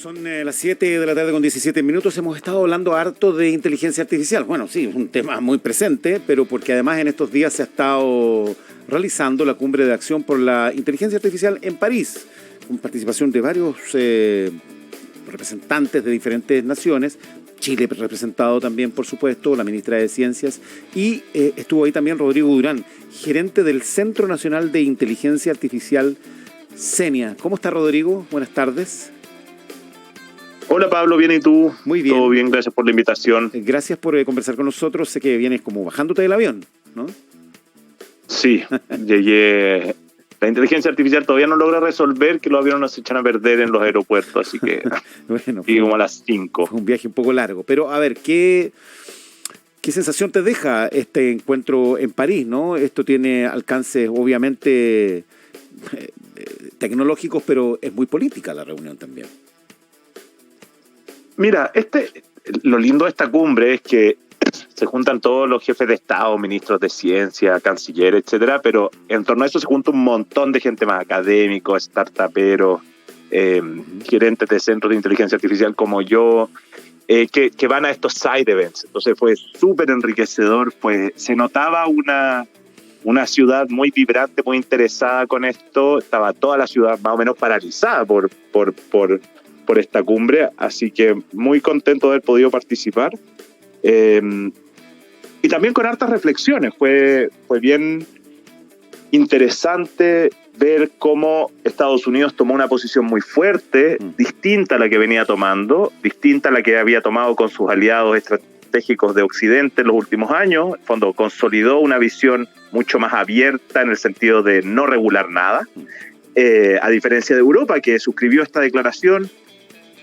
Son las 7 de la tarde con 17 minutos. Hemos estado hablando harto de inteligencia artificial. Bueno, sí, es un tema muy presente, pero porque además en estos días se ha estado realizando la cumbre de acción por la inteligencia artificial en París, con participación de varios representantes de diferentes naciones. Chile representado también, por supuesto, la ministra de Ciencias, y estuvo ahí también Rodrigo Durán, gerente del Centro Nacional de Inteligencia Artificial, CENIA. ¿Cómo está, Rodrigo? Buenas tardes. Hola Pablo, ¿bien y tú? Muy bien. Todo bien, gracias por la invitación. Gracias por conversar con nosotros. Sé que vienes como bajándote del avión, ¿no? Sí, llegué. La inteligencia artificial todavía no logra resolver que los aviones nos echan a perder en los aeropuertos, así que bueno, y como a las 5. Fue un viaje un poco largo, pero a ver, ¿qué sensación te deja este encuentro en París, ¿no? Esto tiene alcances obviamente tecnológicos, pero es muy política la reunión también. Mira, lo lindo de esta cumbre es que se juntan todos los jefes de Estado, ministros de ciencia, canciller, etcétera, pero en torno a eso se junta un montón de gente más, académicos, startuperos, gerentes de centros de inteligencia artificial como yo, que van a estos side events. Entonces fue súper enriquecedor, pues se notaba una ciudad muy vibrante, muy interesada con esto. Estaba toda la ciudad más o menos paralizada por esta cumbre, así que muy contento de haber podido participar. Y también con hartas reflexiones. Fue bien interesante ver cómo Estados Unidos tomó una posición muy fuerte, distinta a la que venía tomando, distinta a la que había tomado con sus aliados estratégicos de Occidente en los últimos años. En fondo, consolidó una visión mucho más abierta en el sentido de no regular nada, a diferencia de Europa, que suscribió esta declaración.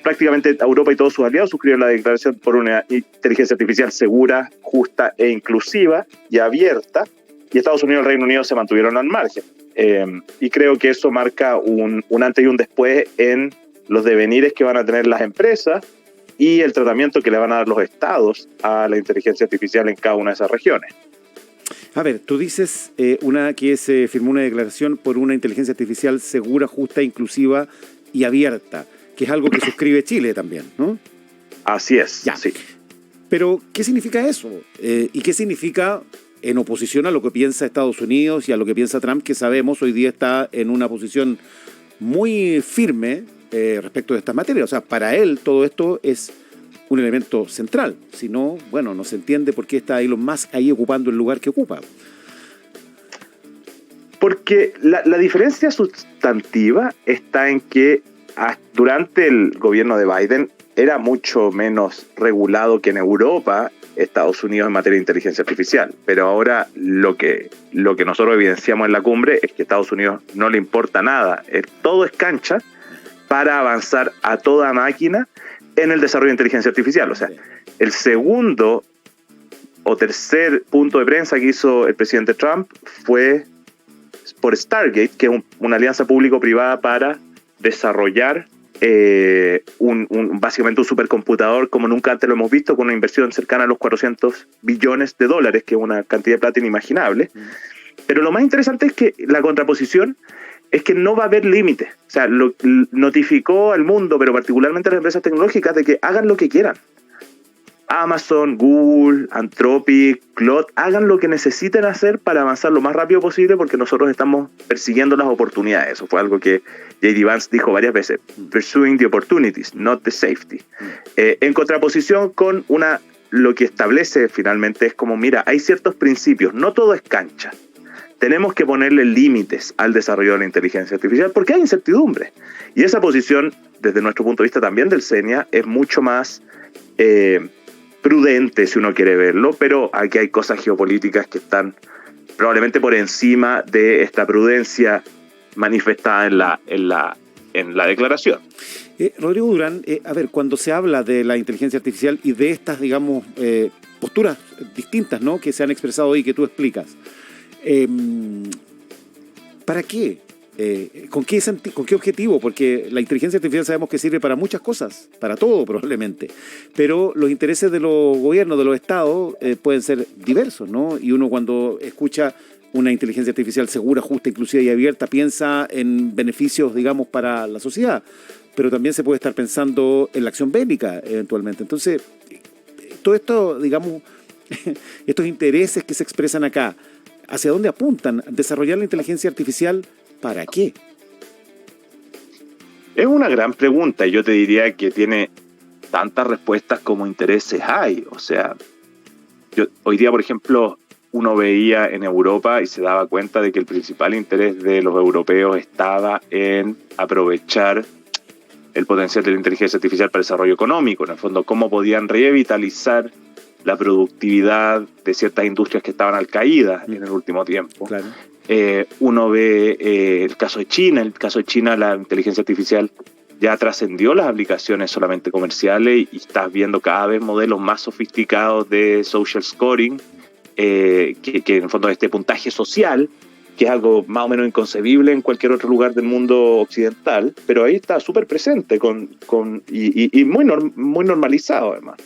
Prácticamente Europa y todos sus aliados suscribieron la declaración por una inteligencia artificial segura, justa e inclusiva y abierta, y Estados Unidos y el Reino Unido se mantuvieron al margen. Y creo que eso marca un antes y un después en los devenires que van a tener las empresas y el tratamiento que le van a dar los estados a la inteligencia artificial en cada una de esas regiones. A ver, tú dices que se firmó una declaración por una inteligencia artificial segura, justa, inclusiva y abierta, que es algo que suscribe Chile también, ¿no? Así es, ya. Sí. Pero, ¿qué significa eso? ¿Y qué significa en oposición a lo que piensa Estados Unidos y a lo que piensa Trump, que sabemos hoy día está en una posición muy firme respecto de estas materias? O sea, para él todo esto es un elemento central. Si no, bueno, no se entiende por qué está Elon Musk ahí ocupando el lugar que ocupa. Porque la diferencia sustantiva está en que durante el gobierno de Biden era mucho menos regulado que en Europa, Estados Unidos en materia de inteligencia artificial. Pero ahora lo que nosotros evidenciamos en la cumbre es que a Estados Unidos no le importa nada. Todo es cancha para avanzar a toda máquina en el desarrollo de inteligencia artificial. O sea, el segundo o tercer punto de prensa que hizo el presidente Trump fue por Stargate, que es una alianza público-privada para desarrollar básicamente un supercomputador como nunca antes lo hemos visto, con una inversión cercana a los $400 billones, que es una cantidad de plata inimaginable. Pero lo más interesante es que la contraposición es que no va a haber límites. O sea, notificó al mundo, pero particularmente a las empresas tecnológicas, de que hagan lo que quieran. Amazon, Google, Anthropic, Claude, hagan lo que necesiten hacer para avanzar lo más rápido posible, porque nosotros estamos persiguiendo las oportunidades. Eso fue algo que J.D. Vance dijo varias veces. Pursuing the opportunities, not the safety. En contraposición con lo que establece finalmente es como, mira, hay ciertos principios, no todo es cancha. Tenemos que ponerle límites al desarrollo de la inteligencia artificial porque hay incertidumbre. Y esa posición, desde nuestro punto de vista también del CENIA, es mucho más prudente, si uno quiere verlo, pero aquí hay cosas geopolíticas que están probablemente por encima de esta prudencia manifestada en la declaración. Rodrigo Durán, a ver, cuando se habla de la inteligencia artificial y de estas, digamos, posturas distintas, ¿no?, que se han expresado hoy, que tú explicas, ¿para qué? ¿Con qué objetivo? Porque la inteligencia artificial sabemos que sirve para muchas cosas, para todo probablemente, pero los intereses de los gobiernos, de los estados, pueden ser diversos, ¿no? Y uno cuando escucha una inteligencia artificial segura, justa, inclusiva y abierta piensa en beneficios, digamos, para la sociedad. pero también se puede estar pensando en la acción bélica eventualmente. Entonces, todo esto, digamos, estos intereses que se expresan acá, ¿hacia dónde apuntan? ¿Desarrollar la inteligencia artificial para qué? Es una gran pregunta y yo te diría que tiene tantas respuestas como intereses hay. O sea, hoy día, por ejemplo, uno veía en Europa y se daba cuenta de que el principal interés de los europeos estaba en aprovechar el potencial de la inteligencia artificial para el desarrollo económico. En el fondo, cómo podían revitalizar la productividad de ciertas industrias que estaban al caída en el último tiempo. Claro. Uno ve el caso de China. En el caso de China, la inteligencia artificial ya trascendió las aplicaciones solamente comerciales y estás viendo cada vez modelos más sofisticados de social scoring, que en el fondo es este puntaje social, que es algo más o menos inconcebible en cualquier otro lugar del mundo occidental, pero ahí está súper presente y muy normalizado además.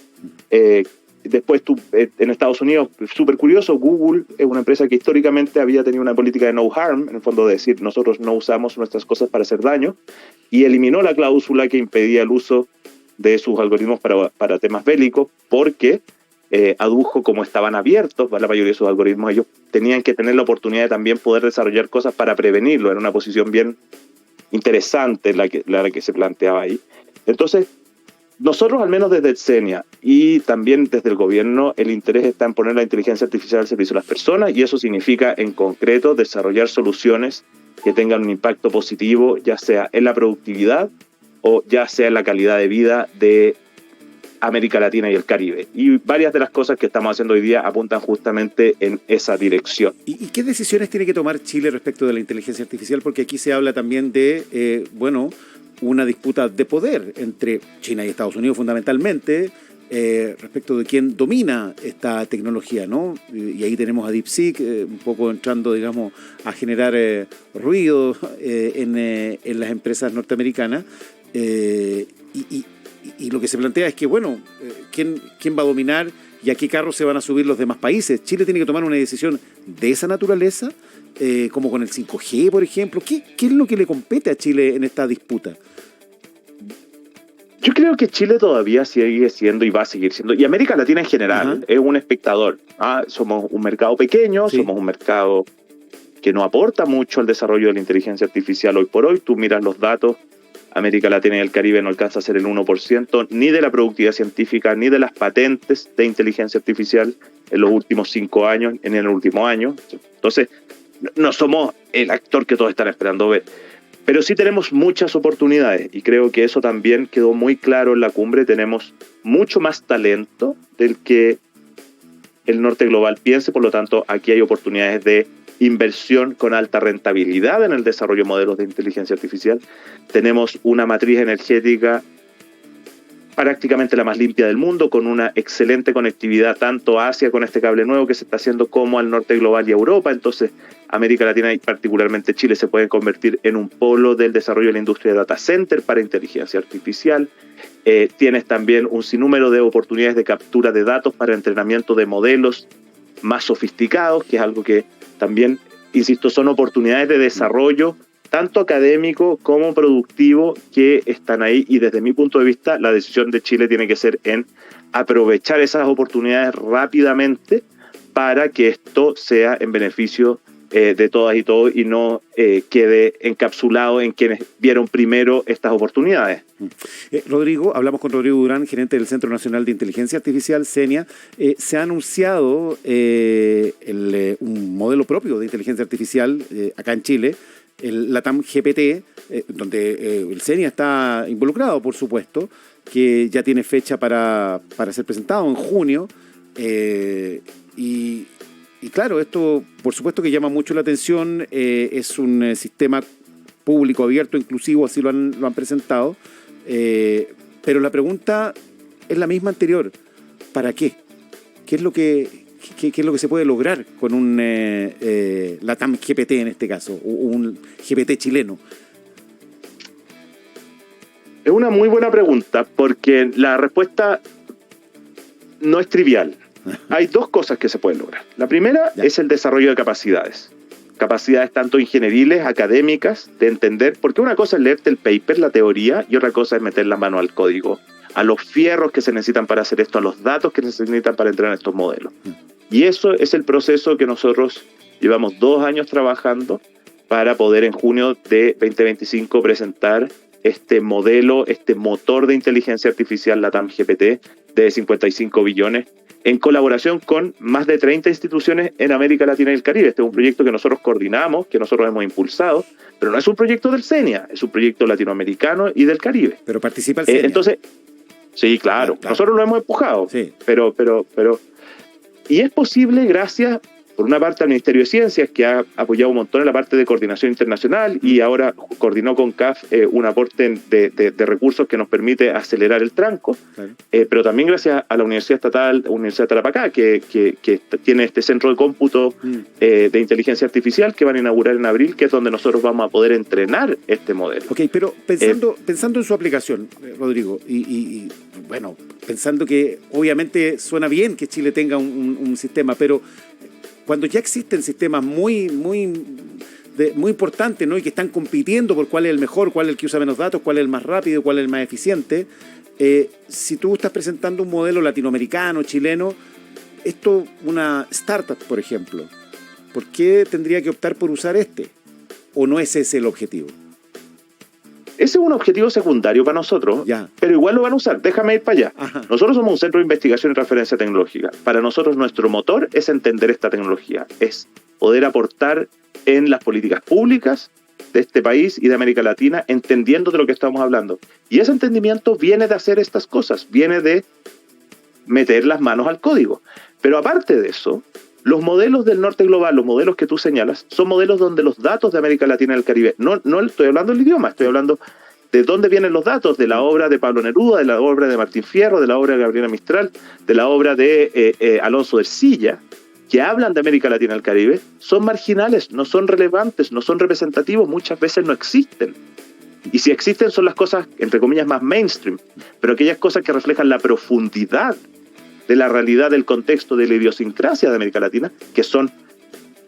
Después en Estados Unidos, súper curioso, Google es una empresa que históricamente había tenido una política de no harm, en el fondo de decir nosotros no usamos nuestras cosas para hacer daño, y eliminó la cláusula que impedía el uso de sus algoritmos para temas bélicos, porque adujo como estaban abiertos, la mayoría de sus algoritmos, ellos tenían que tener la oportunidad de también poder desarrollar cosas para prevenirlo. Era una posición bien interesante la que se planteaba ahí. Entonces, nosotros, al menos desde el CENIA y también desde el gobierno, el interés está en poner la inteligencia artificial al servicio de las personas, y eso significa, en concreto, desarrollar soluciones que tengan un impacto positivo, ya sea en la productividad o ya sea en la calidad de vida de América Latina y el Caribe. Y varias de las cosas que estamos haciendo hoy día apuntan justamente en esa dirección. ¿Y qué decisiones tiene que tomar Chile respecto de la inteligencia artificial? Porque aquí se habla también de, una disputa de poder entre China y Estados Unidos fundamentalmente, respecto de quién domina esta tecnología, ¿no? Y ahí tenemos a DeepSeek un poco entrando, digamos, a generar ruido en las empresas norteamericanas, y lo que se plantea es que, ¿quién va a dominar y a qué carro se van a subir los demás países? Chile tiene que tomar una decisión de esa naturaleza, como con el 5G, por ejemplo. ¿Qué es lo que le compete a Chile en esta disputa? Yo creo que Chile todavía sigue siendo y va a seguir siendo, y América Latina en general, es un espectador. Somos un mercado pequeño, sí. Somos un mercado que no aporta mucho al desarrollo de la inteligencia artificial hoy por hoy. Tú miras los datos, América Latina y el Caribe no alcanza a ser el 1%, ni de la productividad científica, ni de las patentes de inteligencia artificial en los últimos 5 años, en el último año. Entonces, no somos el actor que todos están esperando ver. Pero sí tenemos muchas oportunidades, y creo que eso también quedó muy claro en la cumbre. Tenemos mucho más talento del que el norte global piense, por lo tanto, aquí hay oportunidades de inversión con alta rentabilidad en el desarrollo de modelos de inteligencia artificial. Tenemos una matriz energética prácticamente la más limpia del mundo, con una excelente conectividad tanto a Asia con este cable nuevo que se está haciendo, como al norte global y a Europa. Entonces, América Latina y particularmente Chile se pueden convertir en un polo del desarrollo de la industria de data center para inteligencia artificial. Tienes también un sinnúmero de oportunidades de captura de datos para entrenamiento de modelos más sofisticados, que es algo que también, insisto, son oportunidades de desarrollo tanto académico como productivo que están ahí, y desde mi punto de vista la decisión de Chile tiene que ser en aprovechar esas oportunidades rápidamente para que esto sea en beneficio de todas y todos, y no quede encapsulado en quienes vieron primero estas oportunidades. Rodrigo, hablamos con Rodrigo Durán, gerente del Centro Nacional de Inteligencia Artificial, CENIA. Se ha anunciado un modelo propio de inteligencia artificial acá en Chile, el LATAM GPT, donde el CENIA está involucrado, por supuesto, que ya tiene fecha para ser presentado en junio. Y claro, esto por supuesto que llama mucho la atención. Es un sistema público, abierto, inclusivo, así lo han presentado. Pero la pregunta es la misma anterior. ¿Para qué? ¿Qué es lo que se puede lograr con un LATAM GPT en este caso, o un GPT chileno? Es una muy buena pregunta, porque la respuesta no es trivial. Hay dos cosas que se pueden lograr. La primera es el desarrollo de capacidades. capacidades tanto ingenieriles, académicas, de entender, porque una cosa es leerte el paper, la teoría, y otra cosa es meter la mano al código, a los fierros que se necesitan para hacer esto, a los datos que se necesitan para entrenar estos modelos. Y eso es el proceso que nosotros llevamos 2 años trabajando para poder en junio de 2025 presentar este modelo, este motor de inteligencia artificial LATAM GPT de 55 billones, en colaboración con más de 30 instituciones en América Latina y el Caribe. Este es un proyecto que nosotros coordinamos, que nosotros hemos impulsado, pero no es un proyecto del CENIA, es un proyecto latinoamericano y del Caribe. Pero participa el CENIA. Entonces, sí, claro, nosotros lo hemos empujado, sí. pero, y es posible gracias, por una parte, al Ministerio de Ciencias, que ha apoyado un montón en la parte de coordinación internacional y ahora coordinó con CAF un aporte de recursos que nos permite acelerar el tranco, claro. Pero también gracias a la Universidad Estatal, Universidad de Tarapacá, que tiene este centro de cómputo de inteligencia artificial que van a inaugurar en abril, que es donde nosotros vamos a poder entrenar este modelo. Ok, pero pensando en su aplicación, Rodrigo, y bueno, pensando que obviamente suena bien que Chile tenga un sistema, pero cuando ya existen sistemas muy importantes, ¿no? Y que están compitiendo por cuál es el mejor, cuál es el que usa menos datos, cuál es el más rápido, cuál es el más eficiente, si tú estás presentando un modelo latinoamericano, chileno, esto, una startup, por ejemplo, ¿por qué tendría que optar por usar este? ¿O no es ese el objetivo? Ese es un objetivo secundario para nosotros, pero igual lo van a usar. Déjame ir para allá. Ajá. Nosotros somos un centro de investigación y transferencia tecnológica. Para nosotros nuestro motor es entender esta tecnología, es poder aportar en las políticas públicas de este país y de América Latina, entendiendo de lo que estamos hablando. Y ese entendimiento viene de hacer estas cosas, viene de meter las manos al código. Pero aparte de eso, los modelos del norte global, los modelos que tú señalas, son modelos donde los datos de América Latina y el Caribe, no estoy hablando del idioma, estoy hablando de dónde vienen los datos, de la obra de Pablo Neruda, de la obra de Martín Fierro, de la obra de Gabriela Mistral, de la obra de Alonso de Ercilla, que hablan de América Latina y el Caribe, son marginales, no son relevantes, no son representativos, muchas veces no existen. Y si existen son las cosas, entre comillas, más mainstream, pero aquellas cosas que reflejan la profundidad de la realidad, del contexto, de la idiosincrasia de América Latina, que son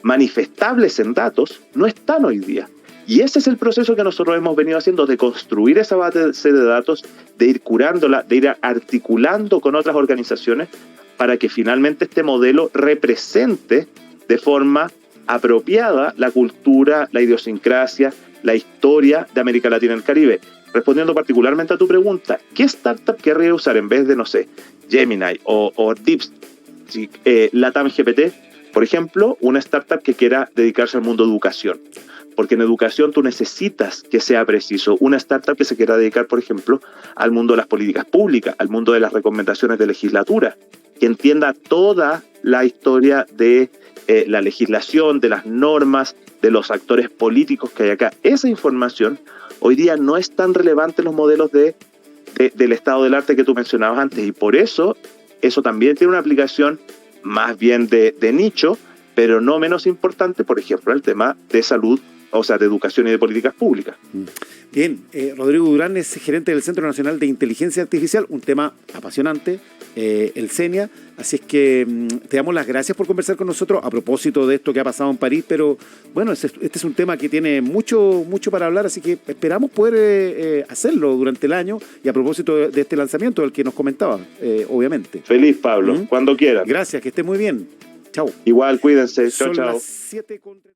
manifestables en datos, no están hoy día. Y ese es el proceso que nosotros hemos venido haciendo, de construir esa base de datos, de ir curándola, de ir articulando con otras organizaciones para que finalmente este modelo represente de forma apropiada la cultura, la idiosincrasia, la historia de América Latina y el Caribe. Respondiendo particularmente a tu pregunta, ¿qué startup querría usar en vez de, no sé, Gemini o DeepSeek, LATAM GPT? Por ejemplo, una startup que quiera dedicarse al mundo de educación. Porque en educación tú necesitas que sea preciso. Una startup que se quiera dedicar, por ejemplo, al mundo de las políticas públicas, al mundo de las recomendaciones de legislatura, que entienda toda la historia de la legislación, de las normas, de los actores políticos que hay acá. Esa información hoy día no es tan relevante en los modelos del estado del arte que tú mencionabas antes, y por eso también tiene una aplicación más bien de nicho, pero no menos importante, por ejemplo, el tema de salud, o sea, de educación y de políticas públicas. Bien, Rodrigo Durán es gerente del Centro Nacional de Inteligencia Artificial, un tema apasionante, el CENIA, así es que te damos las gracias por conversar con nosotros a propósito de esto que ha pasado en París, pero bueno, este es un tema que tiene mucho para hablar, así que esperamos poder hacerlo durante el año, y a propósito de este lanzamiento del que nos comentaba, obviamente. Feliz, Pablo, cuando quieras. Gracias, que esté muy bien. Chao. Igual, cuídense. Chao, chao. Son las 7:30.